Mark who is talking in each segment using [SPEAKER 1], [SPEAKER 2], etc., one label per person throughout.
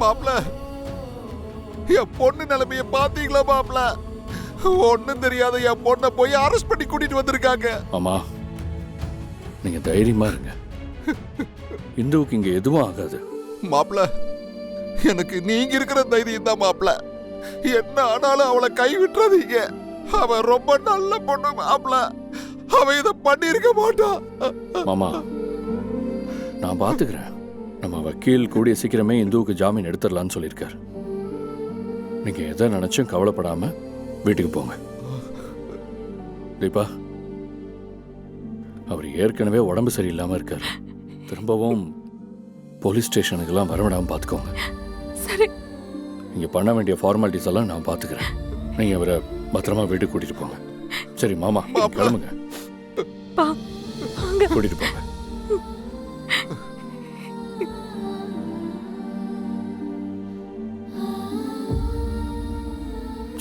[SPEAKER 1] மாப்ள, என் பொண்ணு நிலைமைய பாத்தீங்களா மாப்ள? ஒண்ணும் தெரியாத என் பொண்ணை போய் அரெஸ்ட் பண்ணி கூட்டிட்டு வந்திருக்காங்க.
[SPEAKER 2] ஆமா, நீங்க தைரியமா இருங்க. இந்துவுக்கு இங்க எதுவும் ஆகாது.
[SPEAKER 1] மாப்ள, எனக்கு நீங்க இருக்கிற தைரியம் தான் மாப்ள. என்ன ஆனாலும் அவளை கைவிட்டுறாதீங்க. அவ ரொம்ப நல்ல பொண்ணு மாப்ள. அவ இதை பண்ணிருக்க மாட்டான்.
[SPEAKER 2] மாமா, நான் பாத்துக்கிறேன். நம்ம வக்கீல் கூடிய சீக்கிரமே இந்துவுக்கு ஜாமீன் எடுத்துடலான்னு சொல்லியிருக்காரு. நீங்க எதை நினைச்சும் கவலைப்படாம வீட்டுக்கு போங்க. தீபா, அவர் ஏற்கனவே உடம்பு சரியில்லாம இருக்காரு. திரும்பவும் போலீஸ் ஸ்டேஷனுக்கெல்லாம் வரவிடாம பார்த்துக்கோங்க.
[SPEAKER 3] சரி.
[SPEAKER 2] நீங்க பண்ண வேண்டிய ஃபார்மாலிட்டிஸ் எல்லாம் நான் பார்த்துக்கிறேன். நீங்க அவரை பத்திரமா வீட்டுக்கு கூட்டிட்டு போங்க. சரி மாமா, கிளம்புங்க. கூட்டிட்டு போங்க.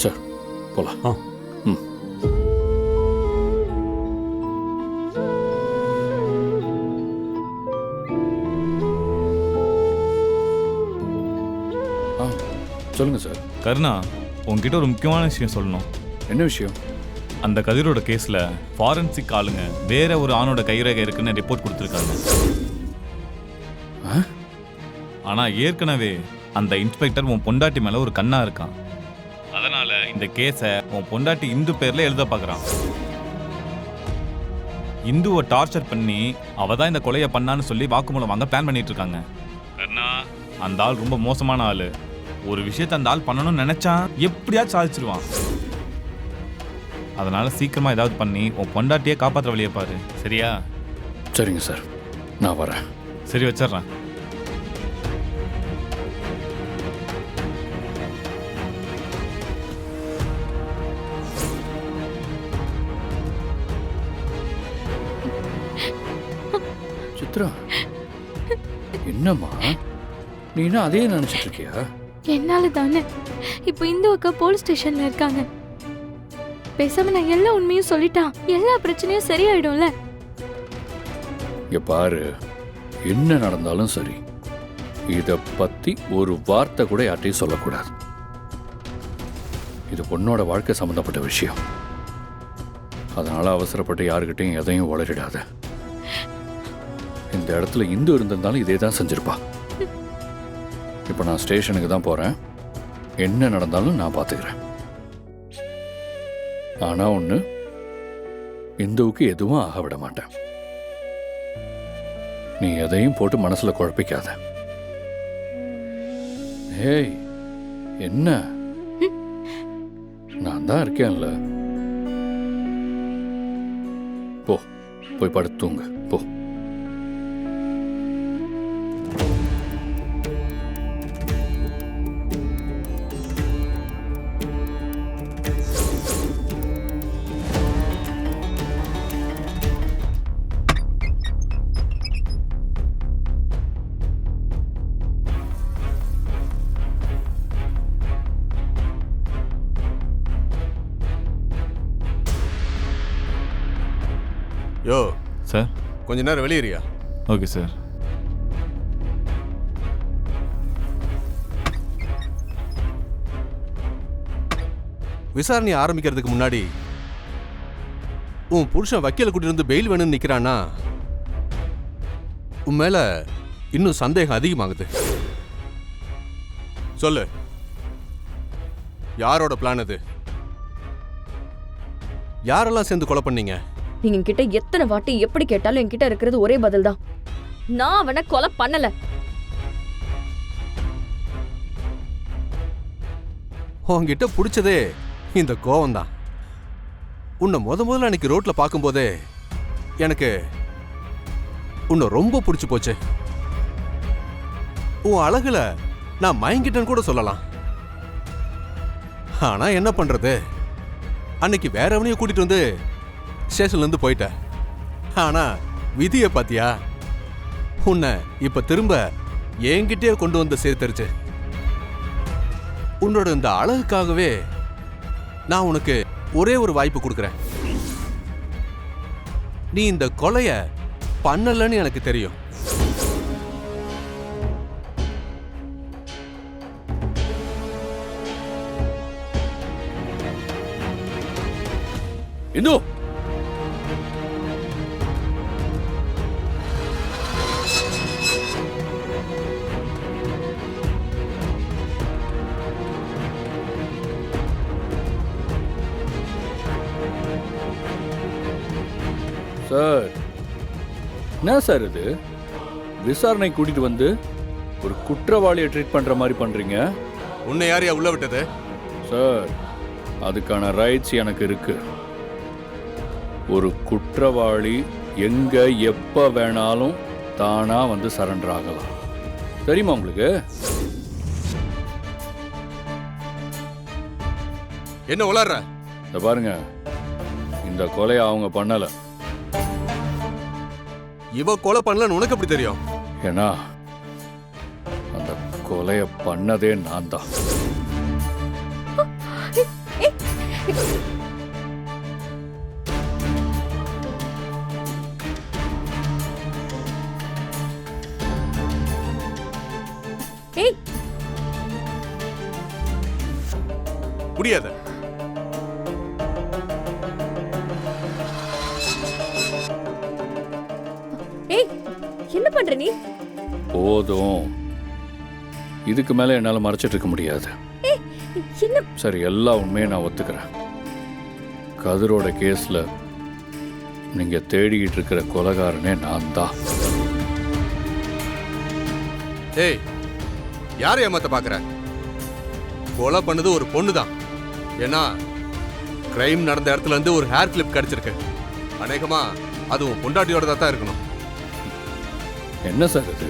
[SPEAKER 2] சார் போலாம். சொல்லுங்க சார்.
[SPEAKER 4] கருணா, உங்ககிட்ட ஒரு முக்கியமான விஷயம் சொல்லணும்.
[SPEAKER 2] என்ன விஷயம்?
[SPEAKER 4] அந்த கதிரோட கேஸ்ல ஃபாரன்சிக் ஆளுங்க வேற ஒரு ஆணோட கைரேகை இருக்குன்னு ரிப்போர்ட் கொடுத்துருக்காங்க. ஆனா ஏற்கனவே அந்த இன்ஸ்பெக்டர் உன் பொண்டாட்டி மேல ஒரு கண்ணா இருக்கான். அதனால இந்த கேஸை உன் பொண்டாட்டி இந்து பேர்ல எழுத பாக்குறான். இந்துவை டார்ச்சர் பண்ணி அவ தான் இந்த கொலையை பண்ணான்னு சொல்லி வாக்குமூலம் வாங்க பிளான் பண்ணிட்டு இருக்காங்க. கருணா, அந்த ஆள் ரொம்ப மோசமான ஆளு. ஒரு விஷயத்தை அந்த ஆள் பண்ணணும்னு நினைச்சா எப்படியாச்சும் சாதிச்சிருவான். அதனால சீக்கிரமா ஏதாவது பண்ணி உன் பொண்டாட்டியே காப்பாற்ற வழியை பாரு. சரியா?
[SPEAKER 2] சரிங்க சார், நான் வரேன்.
[SPEAKER 4] சரி, வச்சிடுறேன்.
[SPEAKER 2] சித்ரா, என்னம்மா நீ என்ன அதே நினைச்சிட்டு இருக்கியா?
[SPEAKER 3] என்னால தானே. இப்போ இந்துவுக்கு போலீஸ் ஸ்டேஷன்ல இருக்காங்க. பேசாம நான் எல்லா உண்மையும் சொல்லிட்டா எல்லா பிரச்சனையும் சரியாயிடும்ல.
[SPEAKER 2] இங்க பாரு, என்ன நடந்தாலும் சரி, இத பத்தி ஒரு வார்த்தை கூட யார்ட்டையும் சொல்லக்கூடாது. இது பொண்ணோட வாழ்க்கை சம்பந்தப்பட்ட விஷயம். அதனால அவசரப்பட்டு யாருக்கிட்டையும் எதையும் உளறிடாத. இந்த இடத்துல இந்து இருந்திருந்தாலும் இதே தான் செஞ்சிருப்பா. இப்ப நான் ஸ்டேஷனுக்கு தான் போறேன். என்ன நடந்தாலும் நான் பாத்துக்கிறேன். ஆனா ஒண்ணு, இந்துவுக்கு எதுவும் ஆக விட மாட்டேன். நீ எதையும் போட்டு மனசுல குழப்பிக்காத. ஏய், என்ன? நான் தான் இருக்கேன்ல. போ, போய் படுத்துங்க. போ.
[SPEAKER 5] யோ
[SPEAKER 4] சார்,
[SPEAKER 5] கொஞ்ச நேரம் வெளியேறியா?
[SPEAKER 4] Okay sir.
[SPEAKER 5] விசாரணை ஆரம்பிக்கிறதுக்கு முன்னாடி உன் புருஷன் வக்கீல கூட்டிட்டு வந்து பெயில் வேணும்னு நிக்கிறானா, உன் மேல இன்னும் சந்தேகம் அதிகமாகுது. சொல்லு, யாரோட பிளான் அது? யாரெல்லாம் சேர்ந்து கொலை பண்ணீங்க?
[SPEAKER 6] நீங்க கிட்ட எத்தனை வாட்டி எப்படி கேட்டாலும் என்கிட்ட இருக்கிறது ஒரே பதில் தான். நான் அவனை கொலை பண்ணல.
[SPEAKER 5] உன்கிட்ட பிடிச்சதே இந்த கோவம் தான். உன்னை முதல்ல அன்னைக்கு ரோட்ல பார்க்கும்போதே எனக்கு உன்னை ரொம்ப பிடிச்சு போச்சு. உன் அழகுல நான் மயங்கிட்டேன்னு கூட சொல்லலாம். ஆனா என்ன பண்றது, அன்னைக்கு வேறவனையும் கூட்டிட்டு வந்து ஸ்டேஷன்ல இருந்து போயிட்ட. ஆனா விதியை பாத்தியா? உன்னை இப்ப திரும்ப என்கிட்டே கொண்டு வந்து சேர்த்துருச்சு. உன்னோட இந்த அழகுக்காகவே நான் உனக்கு ஒரே ஒரு வாய்ப்பு கொடுக்குறேன். நீ இந்த கொலைய பண்ணலன்னு எனக்கு தெரியும்.
[SPEAKER 2] இந்து சார், என்ன சார் இது? விசாரணை கூட்டிட்டு வந்து ஒரு குற்றவாளியை ட்ரீட் பண்ற மாதிரி பண்றீங்க
[SPEAKER 5] உன்னை யாரையா உள்ள விட்டது?
[SPEAKER 2] சார். அதுக்கான ரைட்ஸ் எனக்கு இருக்கு. ஒரு குற்றவாளி எங்க எப்ப வேணாலும் தானா வந்து சரண்டர் ஆகலாம். தெரியுமா உங்களுக்கு?
[SPEAKER 5] என்ன உளர்ற?
[SPEAKER 2] இத பாருங்க, இந்த கொலையை அவங்க பண்ணல.
[SPEAKER 5] இவ கொலை பண்ணலன்னு உனக்கு எப்படி தெரியும்?
[SPEAKER 2] ஏன்னா அந்த கொலையை பண்ணதே நான் தான்.
[SPEAKER 6] ஏய்,
[SPEAKER 5] முடியாத.
[SPEAKER 6] ஏய், என்ன பண்ற நீ?
[SPEAKER 2] போதும், இதுக்கு மேல என்னால மறைச்சிட்டு இருக்க முடியாது.
[SPEAKER 6] ஏய், என்ன?
[SPEAKER 2] சரி, எல்லா உண்மையும் நான் ஒத்துக்கிறேன். கதிரோட கேஸ்ல நீங்க தேடிக்கிட்டு இருக்கிற கொலைகாரனே நான் தான்.
[SPEAKER 5] ஏய், யாரை ஏமாத்த பாக்குற? கொலை பண்ணது ஒரு பொண்ணு தான். ஏன்னா கிரைம் நடந்த இடத்துல இருந்து ஒரு ஹேர் கிளிப் கிடைச்சிருக்கு. அநேகமா அதுவும் பொண்டாட்டியோட தான் இருக்கணும்.
[SPEAKER 2] என்ன சார் இது?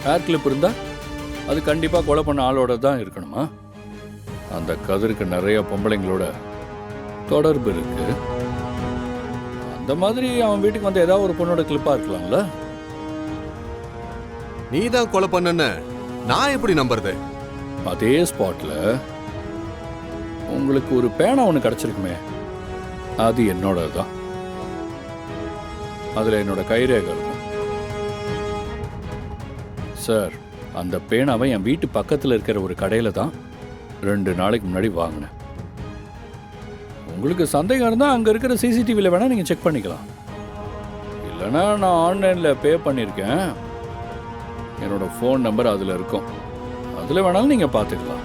[SPEAKER 2] ஹேர் கிளிப் இருந்தா அது கண்டிப்பா கொலை பண்ண ஆளோட தான் இருக்கணுமா? அந்த கதிருக்கு நிறைய பொம்பளைங்களோட தொடர்பு இருக்கு. அந்த மாதிரி அவன் வீட்டுக்கு வந்து ஏதாவது ஒரு பொண்ணோட கிளிப்பா இருக்கலாம்ல.
[SPEAKER 5] நீ தான் கொலை பண்ணன்னு நான் எப்படி நம்புறது?
[SPEAKER 2] அதே ஸ்பாட்ல உங்களுக்கு ஒரு பேனா ஒன்று கிடைச்சிருக்குமே, அது என்னோட தான். அதுல என்னோட கைரேகை இருக்கும். சார், அந்த பேனாவை என் வீட்டு பக்கத்தில் இருக்கிற ஒரு கடையில தான் 2 நாளைக்கு முன்னாடி வாங்கினேன். உங்களுக்கு சந்தேகம் இருந்தால் அங்கே இருக்கிற சிசிடிவியில் வேணால் நீங்கள் செக் பண்ணிக்கலாம். இல்லைனா நான் ஆன்லைனில் பே பண்ணியிருக்கேன். என்னோட ஃபோன் நம்பர் அதில் இருக்கும். அதில் வேணாலும் நீங்கள் பார்த்துக்கலாம்.